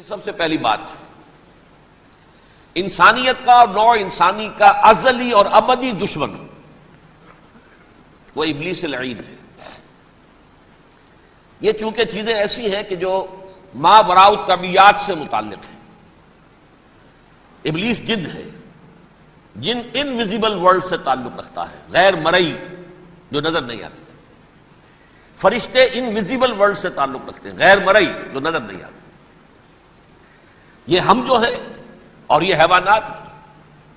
سب سے پہلی بات، انسانیت کا اور نوع انسانی کا ازلی اور ابدی دشمن وہ ابلیس لعین ہے۔ یہ چونکہ چیزیں ایسی ہیں کہ جو ماوراء الطبیعات سے متعلق ہیں۔ ابلیس جن ہے، جن انویزیبل ورلڈ سے تعلق رکھتا ہے، غیر مرئی جو نظر نہیں آتی۔ فرشتے انویزیبل ورلڈ سے تعلق رکھتے ہیں، غیر مرئی جو نظر نہیں آتی۔ یہ ہم جو ہے اور یہ حیوانات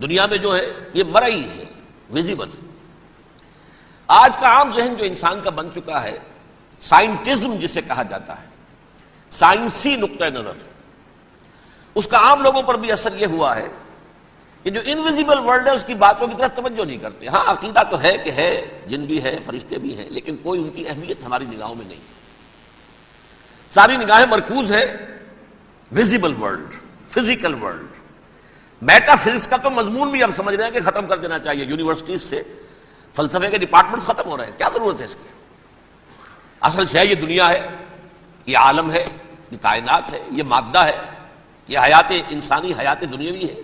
دنیا میں جو ہے یہ مرئی ہے، ویزیبل۔ آج کا عام ذہن جو انسان کا بن چکا ہے، سائنٹزم جسے کہا جاتا ہے، سائنسی نقطہ نظر، اس کا عام لوگوں پر بھی اثر یہ ہوا ہے کہ جو انویزیبل ورلڈ ہے اس کی باتوں کی طرف توجہ نہیں کرتے۔ ہاں عقیدہ تو ہے کہ ہے، جن بھی ہے، فرشتے بھی ہیں، لیکن کوئی ان کی اہمیت ہماری نگاہوں میں نہیں۔ ساری نگاہیں مرکوز ہے visible world, physical world. Meta physics کا تو مضمون بھی اب سمجھ رہے ہیں کہ ختم کر دینا چاہیے، یونیورسٹیز سے فلسفے کے ڈپارٹمنٹس ختم ہو رہے ہیں، کیا ضرورت ہے اس کی؟ اصل شے یہ دنیا ہے، یہ عالم ہے، یہ کائنات ہے، یہ مادہ ہے، یہ حیات انسانی، حیات دنیاوی ہے۔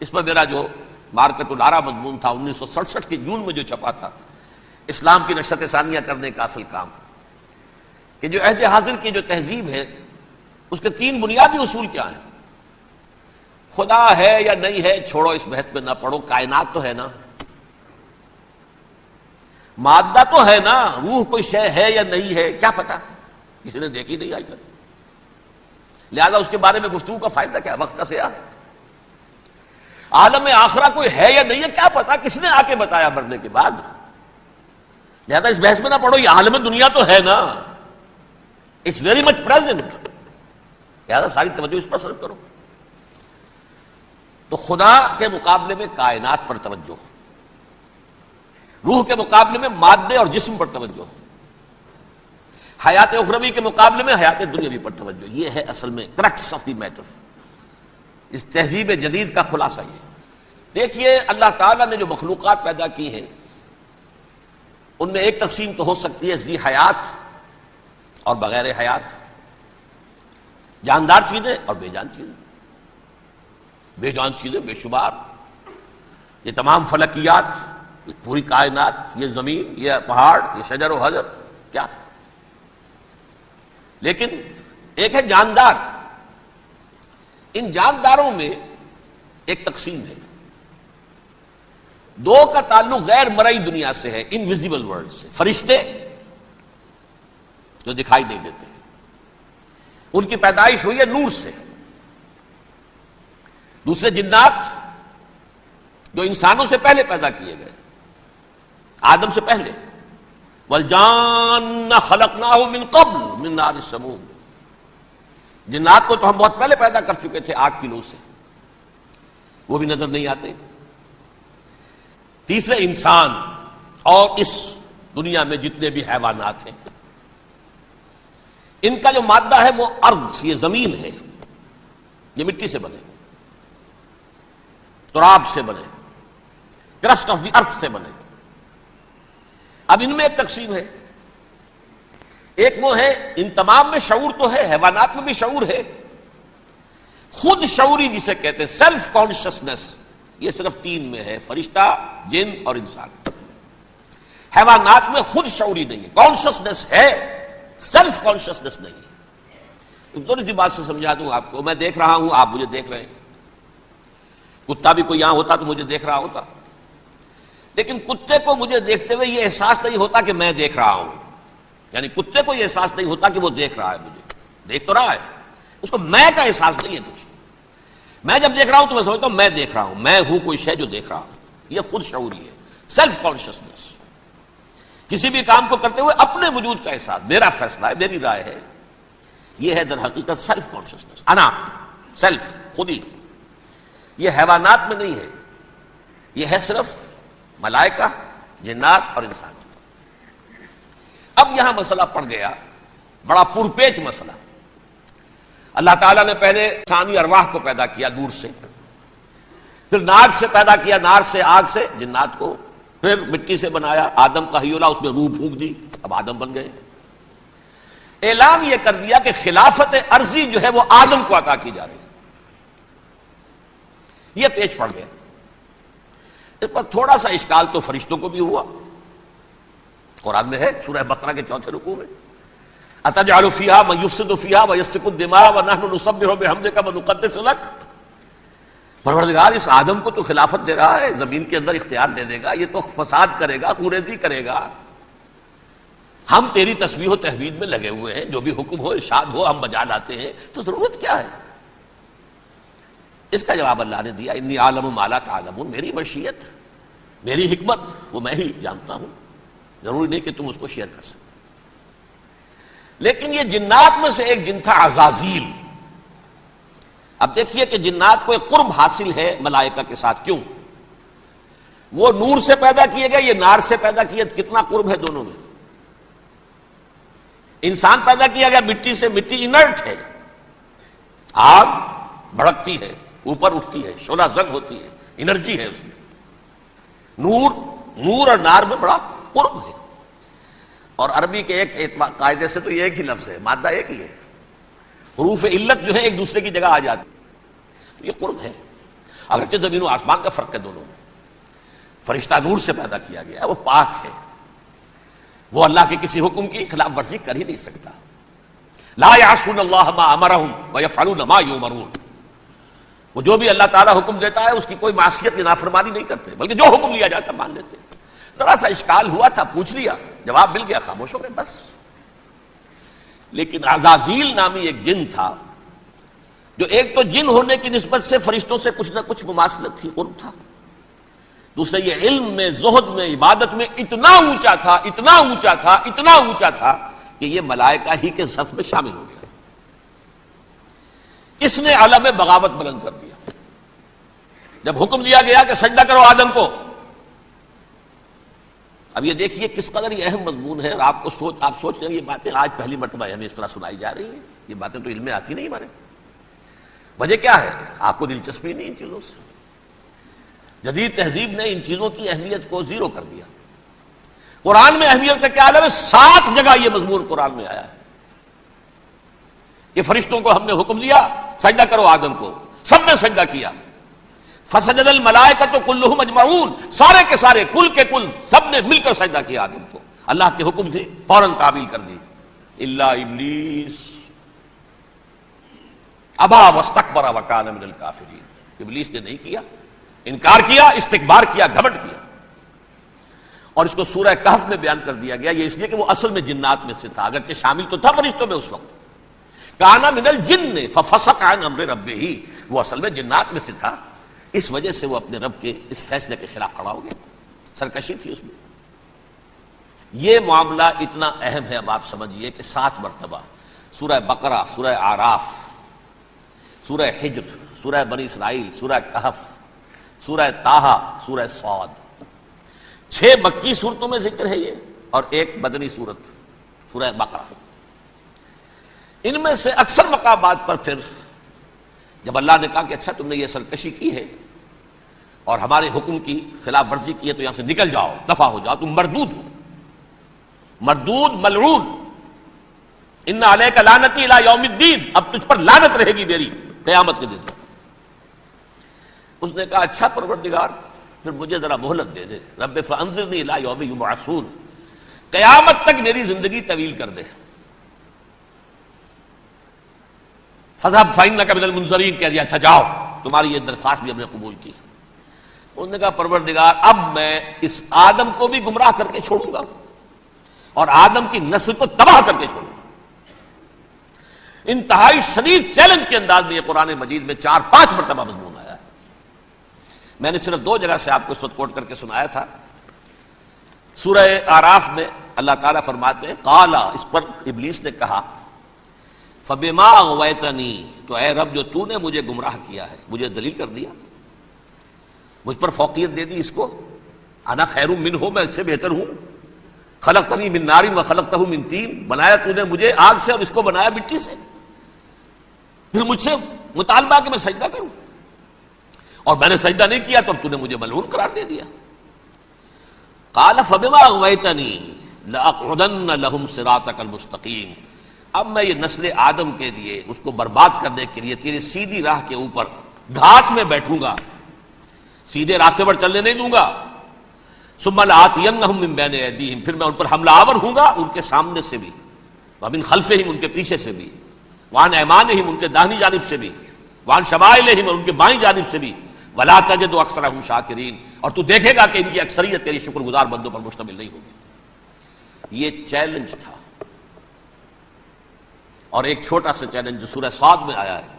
اس پر میرا جو مارکت الارا مضمون تھا 1967 کے جون میں جو چھپا تھا، اسلام کی نشرت ثانیہ کرنے کا اصل کام، کہ جو عہد حاضر کی جو تہذیب ہے اس کے تین بنیادی اصول کیا ہیں؟ خدا ہے یا نہیں ہے چھوڑو، اس بحث میں نہ پڑھو، کائنات تو ہے نا، مادہ تو ہے نا، روح کوئی شے ہے یا نہیں ہے کیا پتا، کسی نے دیکھی نہیں آج تک، لہذا اس کے بارے میں گفتگو کا فائدہ کیا، وقت کا سیاح۔ عالم آخرہ کوئی ہے یا نہیں ہے کیا پتا، کس نے آ کے بتایا مرنے کے بعد، لہذا اس بحث میں نہ پڑھو، یہ عالم دنیا تو ہے نا، اٹس ویری مچ پریزنٹ، لہذا ساری توجہ اس پر صرف کرو۔ تو خدا کے مقابلے میں کائنات پر توجہ، روح کے مقابلے میں مادے اور جسم پر توجہ، حیات اخروی کے مقابلے میں حیات دنیاوی پر توجہ۔ یہ ہے اصل میں کرکس آف دی میٹر، اس تہذیب جدید کا خلاصہ۔ یہ دیکھیے اللہ تعالیٰ نے جو مخلوقات پیدا کی ہیں ان میں ایک تقسیم تو ہو سکتی ہے ذی حیات اور بغیر حیات، جاندار چیزیں اور بے جان چیزیں۔ بے جان چیزیں بے شمار، یہ تمام فلکیات، یہ پوری کائنات، یہ زمین، یہ پہاڑ، یہ شجر و حجر، کیا؟ لیکن ایک ہے جاندار۔ ان جانداروں میں ایک تقسیم ہے، دو کا تعلق غیر مرئی دنیا سے ہے، انویزیبل ورلڈ سے۔ فرشتے جو دکھائی نہیں دیتے، ان کی پیدائش ہوئی ہے نور سے۔ دوسرے جنات جو انسانوں سے پہلے پیدا کیے گئے، آدم سے پہلے، وَالْجَانَّ خَلَقْنَاهُ مِن قَبْلُ مِن نَارِ السَّمُومِ، جنات کو تو ہم بہت پہلے پیدا کر چکے تھے آگ کی لو سے، وہ بھی نظر نہیں آتے۔ تیسرے انسان اور اس دنیا میں جتنے بھی حیوانات ہیں، ان کا جو مادہ ہے وہ ارض، یہ زمین ہے، یہ مٹی سے بنے، تراب سے بنے، کرسٹ آف دی ارتھ سے بنے۔ اب ان میں ایک تقسیم ہے، ایک وہ ہے ان تمام میں شعور تو ہے، حیوانات میں بھی شعور ہے، خود شعوری جسے کہتے ہیں سیلف کانشسنس، یہ صرف تین میں ہے، فرشتہ، جن اور انسان۔ حیوانات میں خود شعوری نہیں ہے، کانشسنس ہے، سیلف کانشسنس نہیں ہے۔ ایک تھوڑی سی بات سے سمجھا دوں آپ کو، میں دیکھ رہا ہوں، آپ مجھے دیکھ رہے ہیں، کتا بھی کوئی یہاں ہوتا تو مجھے دیکھ رہا ہوتا، لیکن کتے کو مجھے دیکھتے ہوئے یہ احساس نہیں ہوتا کہ میں دیکھ رہا ہوں، یعنی کتے کو یہ احساس نہیں ہوتا کہ وہ دیکھ رہا ہے، مجھے دیکھ تو رہا ہے، اس کو میں کا احساس نہیں ہے کچھ۔ میں جب دیکھ رہا ہوں تو میں سمجھتا ہوں میں دیکھ رہا ہوں، میں ہوں کوئی شے جو دیکھ رہا ہوں، یہ خود شعوری ہے، سیلف کانشسنس۔ کسی بھی کام کو کرتے ہوئے اپنے وجود کا احساس، میرا فیصلہ ہے، میری رائے ہے، یہ ہے در حقیقت سیلف کانشسنس، انا، سیلف، خودی۔ یہ حیوانات میں نہیں ہے، یہ ہے صرف ملائکہ، جنات اور انسان۔ اب یہاں مسئلہ پڑ گیا، بڑا پرپیچ مسئلہ۔ اللہ تعالیٰ نے پہلے انسانی ارواح کو پیدا کیا نور سے، پھر ناگ سے پیدا کیا، نار سے، آگ سے جنات کو، پھر مٹی سے بنایا، آدم کا حیولہ، اس میں روح پھونک دی، اب آدم بن گئے۔ اعلان یہ کر دیا کہ خلافت عرضی جو ہے وہ آدم کو عطا کی جا رہی ہے. یہ پیش پڑ گیا. اس پر تھوڑا سا اشکال تو فرشتوں کو بھی ہوا. قرآن میں ہے سورہ بقرہ کے 4 رکوع میں اتجعل فیہا من یفسد فیہا ویسفک الدماء ونحن نسبح بحمدک ونقدس لک. پروردگار اس آدم کو تو خلافت دے رہا ہے, زمین کے اندر اختیار دے دے گا, یہ تو فساد کرے گا, خوریزی کرے گا, ہم تیری تسبیح و تحمید میں لگے ہوئے ہیں, جو بھی حکم ہو ارشاد ہو ہم بجا لاتے ہیں, تو ضرورت کیا ہے؟ اس کا جواب اللہ نے دیا انی عالم ما لا تعلمون, میری مشیت میری حکمت وہ میں ہی جانتا ہوں, ضروری نہیں کہ تم اس کو شیئر کر سکتے. لیکن یہ جنات میں سے ایک جن تھا عزازیل. اب دیکھیے کہ جنات کو ایک قرب حاصل ہے ملائکہ کے ساتھ. کیوں؟ وہ نور سے پیدا کیے گئے, یہ نار سے پیدا کیے, کتنا قرب ہے دونوں میں. انسان پیدا کیا گیا مٹی سے, مٹی انرٹ ہے, آگ بھڑکتی ہے, اوپر اٹھتی ہے, شعلہ زنگ ہوتی ہے, انرجی ہے اس میں. نور اور نار میں بڑا قرب ہے. اور عربی کے ایک قاعدے سے تو یہ ایک ہی لفظ ہے, مادہ ایک ہی ہے, حروف علت جو ہے ایک دوسرے کی جگہ آ جاتی. یہ قرب ہے, اگرچہ زمین و آسمان کا فرق ہے دونوں میں. فرشتہ نور سے پیدا کیا گیا ہے, وہ پاک ہے, وہ اللہ کے کسی حکم کی خلاف ورزی کر ہی نہیں سکتا. لا یعصون اللہ ما امرہم ویفعلون ما یؤمرون. وہ جو بھی اللہ تعالیٰ حکم دیتا ہے اس کی کوئی معصیت یا نافرمانی نہیں کرتے, بلکہ جو حکم لیا جاتا مان لیتے. ذرا سا اشکال ہوا تھا, پوچھ لیا, جواب مل گیا, خاموش ہو گئے بس. لیکن عزازیل نامی ایک جن تھا جو ایک تو جن ہونے کی نسبت سے فرشتوں سے کچھ نہ کچھ مماثلت تھی, قرب تھا. دوسرے یہ علم میں, زہد میں, عبادت میں اتنا اونچا تھا, اتنا اونچا تھا, اتنا اونچا تھا کہ یہ ملائکہ ہی کے صف میں شامل ہو گیا. اس نے علم بغاوت بلند کر دیا. جب حکم دیا گیا کہ سجدہ کرو آدم کو, اب یہ دیکھیے کس قدر یہ اہم مضمون ہے. آپ سوچ رہے ہیں یہ باتیں آج پہلی مرتبہ ہمیں اس طرح سنائی جا رہی ہیں, یہ باتیں تو علم میں آتی نہیں ہمارے. وجہ کیا ہے؟ آپ کو دلچسپی نہیں ان چیزوں سے. جدید تہذیب نے ان چیزوں کی اہمیت کو زیرو کر دیا. قرآن میں اہمیت کا کیا عالم ہے؟ 7 جگہ یہ مضمون قرآن میں آیا ہے کہ فرشتوں کو ہم نے حکم دیا سجدہ کرو آدم کو, سب نے سجدہ کیا. فسجد الملائکۃ کلھم اجمعون, سارے کے سارے, کل کے کل, سب نے مل کر سجدہ کیا آدم کو. اللہ کے حکم سے فوراً تعمیل کر دی. الا ابلیس ابا واستکبر وکان من الکافرین. ابلیس نے نہیں کیا, انکار کیا, استکبار کیا, گھمنڈ کیا. اور اس کو سورہ کہف میں بیان کر دیا گیا. یہ اس لیے کہ وہ اصل میں جنات میں سے تھا, اگرچہ شامل تو تھا فرشتوں میں اس وقت. کانا من الجن ففسق عن امر ربہ, وہ اصل میں جنات میں سے تھا. اس وجہ سے وہ اپنے رب کے اس فیصلے کے خلاف کھڑا ہو گیا, سرکشی تھی اس میں. یہ معاملہ اتنا اہم ہے, اب آپ سمجھیے کہ 7 مرتبہ سورہ بقرہ, سورہ اعراف, سورہ حجر, سورہ بنی اسرائیل, سورہ کہف, سورہ طٰہٰ, سورہ صاد, 6 مکی صورتوں میں ذکر ہے یہ, اور 1 مدنی صورت سورہ بقرہ. ان میں سے اکثر مقامات پر پھر جب اللہ نے کہا کہ اچھا تم نے یہ سرکشی کی ہے اور ہمارے حکم کی خلاف ورزی کی ہے تو یہاں سے نکل جاؤ, دفع ہو جاؤ, تم مردود ہو, مردود ملعون. ان علیک لعنتی الی یوم الدین, اب تجھ پر لعنت رہے گی میری قیامت کے دن. اس نے کہا اچھا پروردگار پھر مجھے ذرا مہلت دے دے, رب فانظرنی الی یوم یبعثون, قیامت تک میری زندگی طویل کر دے. فذهب فإنك من المنظرین, کہہ دیا اچھا جاؤ, تمہاری یہ درخواست بھی ہم نے قبول کی. انہوں نے کہا پروردگار اب میں اس آدم کو بھی گمراہ کر کے چھوڑوں گا اور آدم کی نسل کو تباہ کر کے چھوڑوں گا. انتہائی شدید چیلنج کے انداز میں یہ قرآن مجید میں 4-5 مرتبہ مضمون آیا ہے. میں نے صرف 2 جگہ سے آپ کو اس وقت کوٹ کر کے سنایا تھا. سورہ اعراف میں اللہ تعالیٰ فرماتے ہیں قالا, اس پر ابلیس نے کہا فبما اغویتنی, تو اے رب جو تو نے مجھے گمراہ کیا ہے, مجھے ذلیل کر دیا, مجھ پر فوقیت دے دی اس کو, انا خیر منہ, میں اس سے بہتر ہوں, خلقتنی من نار وخلقتہ من طین, بنایا تو نے مجھے آگ سے اور اس کو بنایا مٹی سے, پھر مجھ سے مطالبہ کہ میں سجدہ کروں, اور میں نے سجدہ نہیں کیا تو اب تو نے مجھے ملعون قرار دے دیا. قال فبما اغویتنی لاقعدن لهم صراطک المستقیم, اب میں یہ نسل آدم کے لیے اس کو برباد کرنے کے لیے تیری سیدھی راہ کے اوپر گھات میں بیٹھوں گا، سیدھے راستے پر چلنے نہیں دوں گا. ثم لآتینہم من بین ایدیہم، پھر میں ان پر حملہ آور ہوں گا ان کے سامنے سے بھی، ومن خلفہم ان کے پیچھے سے بھی، وعن ایمانہم ان کے داہنی جانب سے بھی، وعن شمائلہم ان کے بائیں جانب سے بھی، ولا تجد اکثرہم شاکرین، اور تو دیکھے گا کہ ان کی اکثریت تیری شکر گزار بندوں پر مشتمل نہیں ہوگی. یہ چیلنج تھا. اور ایک چھوٹا سا چیلنج جو سورہ صاد میں آیا ہے،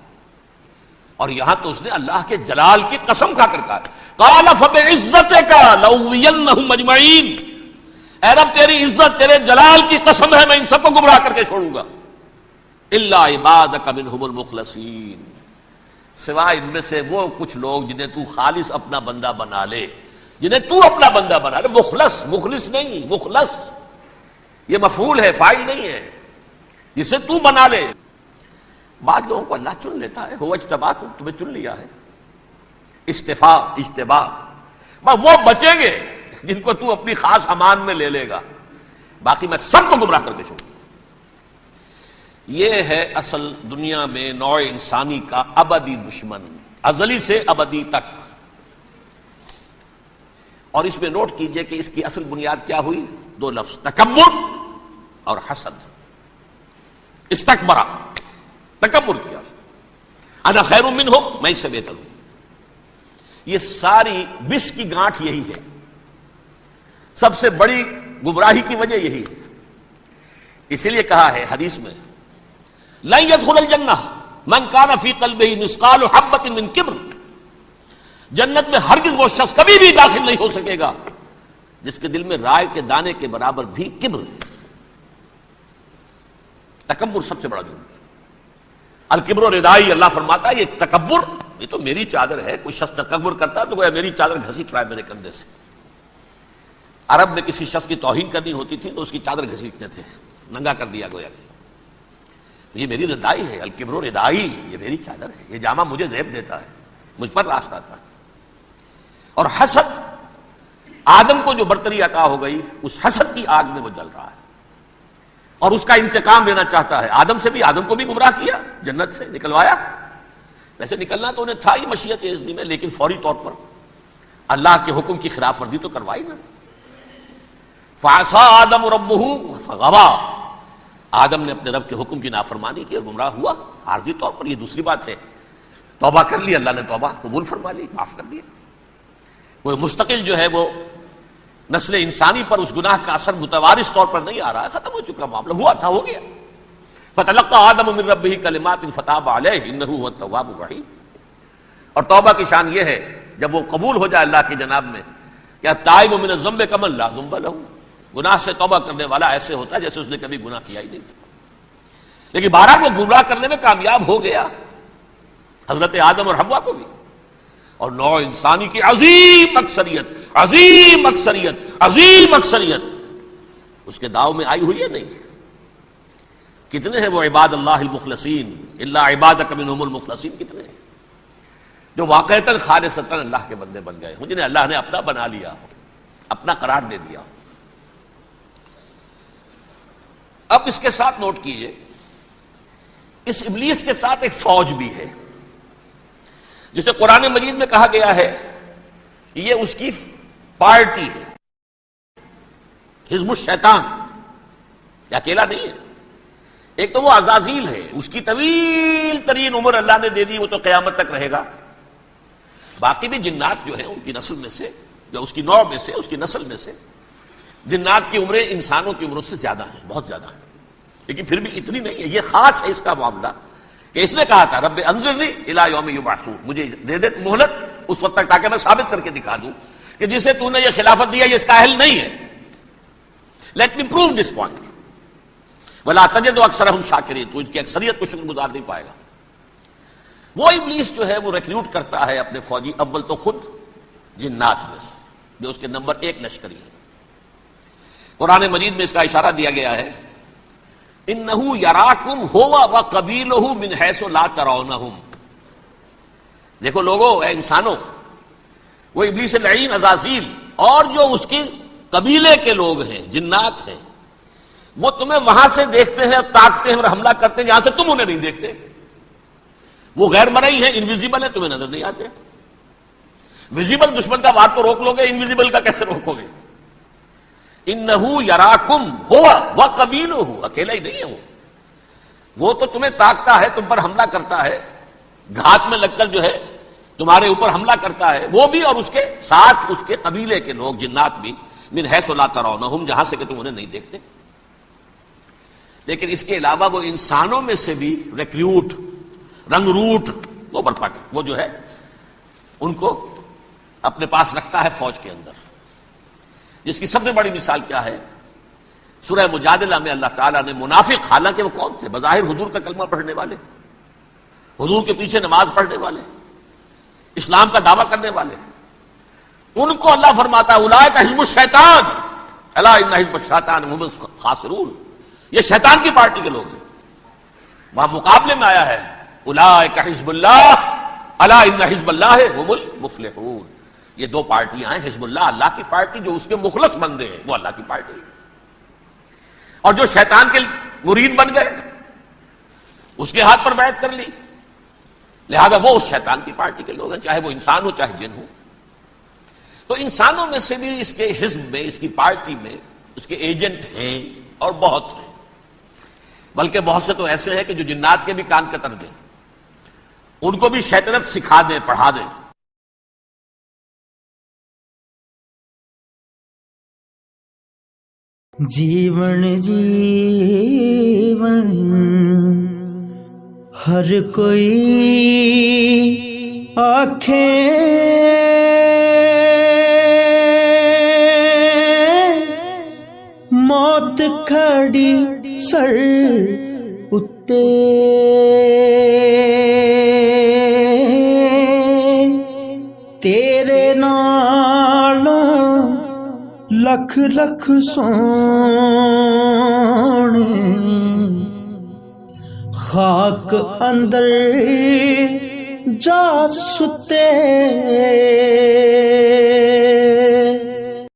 اور یہاں تو اس نے اللہ کے جلال کی قسم کھا کر کہا قال فبعزتک لأغوینہم اجمعین، اے رب تیری عزت تیرے جلال کی قسم ہے میں ان سب کو گمراہ کر کے چھوڑوں گا، الا عبادک منہم المخلصین، سوائے ان میں سے وہ کچھ لوگ جنہیں تو خالص اپنا بندہ بنا لے، جنہیں تو اپنا بندہ بنا لے. مخلص، مخلص نہیں، مخلص یہ مفعول ہے، فاعل نہیں ہے، جسے تو بنا لے. بعض لوگوں کو اللہ چن لیتا ہے، وہ اجتباکم، تمہیں چن لیا ہے. استفاء، اجتباء، بس وہ بچیں گے جن کو تو اپنی خاص امان میں لے لے گا، باقی میں سب کو گمراہ کر کے چھوڑوں گا. یہ ہے اصل دنیا میں نوع انسانی کا ابدی دشمن، ازلی سے ابدی تک. اور اس میں نوٹ کیجئے کہ اس کی اصل بنیاد کیا ہوئی؟ دو لفظ، تکبر اور حسد. استکبرا، تکبر کیا، انا خیر منہ، میں اس سے بہتر ہوں. یہ ساری بس کی گانٹھ یہی ہے، سب سے بڑی گمراہی کی وجہ یہی ہے. اسی لیے کہا ہے حدیث میں لن يدخل الجنہ من کان فی قلبہ مثقال حبۃ من کبر، جنت میں ہرگز وہ شخص کبھی بھی داخل نہیں ہو سکے گا جس کے دل میں رائے کے دانے کے برابر بھی کبر ہے. تکبر سب سے بڑا جرم ہے. الکبر ردائی، اللہ فرماتا ہے یہ تکبر یہ تو میری چادر ہے. کوئی شخص تکبر کرتا تو گویا میری چادر گھسیٹ رہا ہے میرے کندھے سے. عرب میں کسی شخص کی توہین کرنی ہوتی تھی تو اس کی چادر گھسیٹتے تھے، ننگا کر دیا گویا کہ یہ میری ردائی ہے. الکبر ردائی، یہ میری چادر ہے، یہ جامہ مجھے زیب دیتا ہے، مجھ پر راست آتا ہے. اور حسد، آدم کو جو برتری عطا ہو گئی اس حسد کی آگ میں وہ جل رہا ہے اور اس کا انتقام لینا چاہتا ہے. آدم سے بھی، آدم کو بھی گمراہ کیا، جنت سے نکلوایا. ویسے نکلنا تو انہیں تھا ہی مشیت اذنی میں، لیکن فوری طور پر اللہ کے حکم کی خلاف ورزی تو کروائی نا. فعصى آدم ربہ فغوى، آدم نے اپنے رب کے حکم کی نافرمانی کی اور گمراہ ہوا عارضی طور پر. یہ دوسری بات ہے، توبہ کر لی، اللہ نے توبہ قبول فرما لی، معاف کر دیا. کوئی مستقل جو ہے وہ نسل انسانی پر اس گناہ کا اثر متوارث طور پر نہیں آ رہا ہے، ختم ہو چکا معاملہ، ہوا تھا ہو گیا. فتلقى آدم من ربہ کلمات فتاب علیہ انہ هو التواب الرحیم. اور توبہ کی شان یہ ہے جب وہ قبول ہو جائے اللہ کی جناب میں، کیا تائب من الذنب کمن لا ذنب له، گناہ سے توبہ کرنے والا ایسے ہوتا ہے جیسے اس نے کبھی گناہ کیا ہی نہیں تھا. لیکن بہرحال وہ گمراہ کرنے میں کامیاب ہو گیا، حضرت آدم اور حوا کو بھی. اور نوع انسانی کی عظیم اکثریت، عظیم اکثریت، عظیم اکثریت اس کے داؤ میں آئی ہوئی ہے. نہیں، کتنے ہیں وہ عباد اللہ المخلصین، الا عبادک منہم المخلصین، کتنے ہیں جو واقعتاً خالصتاً اللہ کے بندے بن گئے ہوں، جنہیں اللہ نے اپنا بنا لیا ہو، اپنا قرار دے دیا ہو. اب اس کے ساتھ نوٹ کیجئے، اس ابلیس کے ساتھ ایک فوج بھی ہے جسے قرآن مجید میں کہا گیا ہے یہ اس کی پارٹی ہے، حزب الشیطان. یہ اکیلا نہیں ہے. ایک تو وہ عزازیل ہے، اس کی طویل ترین عمر اللہ نے دے دی، وہ تو قیامت تک رہے گا. باقی بھی جنات جو ہیں ان کی نسل میں سے، یا اس کی نوع میں سے، اس کی نسل میں سے، جنات کی عمریں انسانوں کی عمروں سے زیادہ ہیں، بہت زیادہ ہیں. لیکن پھر بھی اتنی نہیں ہے. یہ خاص ہے اس کا معاملہ کہ اس نے کہا تھا رب انظرنی الی یوم یبعثون، مجھے دے دے مہلت اس وقت تک تاکہ میں ثابت کر کے دکھا دوں کہ جسے تو نے یہ خلافت دیا یہ اس کا اہل نہیں ہے. Let me prove this point. ولا تجد اکثرہم شاکرین، تو ان کی اکثریت کو شکر گزار نہیں پائے گا. وہ ابلیس جو ہے وہ ریکروٹ کرتا ہے اپنے فوجی، اول تو خود جنات میں سے جو اس کے نمبر 1 لشکری ہے. قرآن مجید میں اس کا اشارہ دیا گیا ہے انہ یراکم ہوا وقبیلہ من حیث لا ترونہم. دیکھو لوگو، اے انسانوں، وہ ابلیس لعین عزازیل اور جو اس کے قبیلے کے لوگ ہیں، جنات ہیں، وہ تمہیں وہاں سے دیکھتے ہیں اور تاکتے ہیں اور حملہ کرتے ہیں جہاں سے تم انہیں نہیں دیکھتے. وہ غیر مرئی ہیں، انویزیبل ہے، تمہیں نظر نہیں آتے. ویزیبل دشمن کا وار تو روک لو گے، انویزیبل کا کیسے روکو گے؟ انہو یراکم ہوا وقبیلہ، اکیلا ہی نہیں ہے وہ تو تمہیں تاکتا ہے، تم پر حملہ کرتا ہے، گھات میں لگ کر جو ہے تمہارے اوپر حملہ کرتا ہے، وہ بھی اور اس کے ساتھ اس کے قبیلے کے لوگ، جنات بھی، من حیث لا ترونہم، جہاں سے کہ تم انہیں نہیں دیکھتے. لیکن اس کے علاوہ وہ انسانوں میں سے بھی ریکریوٹ، رنگ روٹ، وہ برپا کر، وہ جو ہے ان کو اپنے پاس رکھتا ہے فوج کے اندر. جس کی سب سے بڑی مثال کیا ہے؟ سورہ مجادلہ میں اللہ تعالیٰ نے منافق، حالانکہ وہ کون تھے؟ بظاہر حضور کا کلمہ پڑھنے والے، حضور کے پیچھے نماز پڑھنے والے، اسلام کا دعویٰ کرنے والے، ان کو اللہ فرماتا ہے اولئک حزب الشیطان الا ان حزب الشیطان هم الخاسرون، یہ شیطان کی پارٹی کے لوگ ہیں. وہاں مقابلے میں آیا ہے اولئک حزب اللہ الا ان حزب اللہ هم المفلحون. یہ دو پارٹیاں ہیں، حزب اللہ اللہ کی پارٹی جو اس کے مخلص بندے ہیں، وہ اللہ کی پارٹی، اور جو شیطان کے مرید بن گئے اس کے ہاتھ پر بیعت کر لی، لہذا وہ اس شیطان کی پارٹی کے لوگ ہیں، چاہے وہ انسان ہو چاہے جن ہو. تو انسانوں میں سے بھی اس کے حزب میں، اس کی پارٹی میں اس کے ایجنٹ ہیں اور بہت ہیں، بلکہ بہت سے تو ایسے ہیں کہ جو جنات کے بھی کان کتر دیں، ان کو بھی شیطنت سکھا دیں، پڑھا دیں. جیون جیون ہر کوئی آنکھیں موت کھڑی سر اتے تیرے نالوں لکھ لکھ سونے خاک اندر جا ستے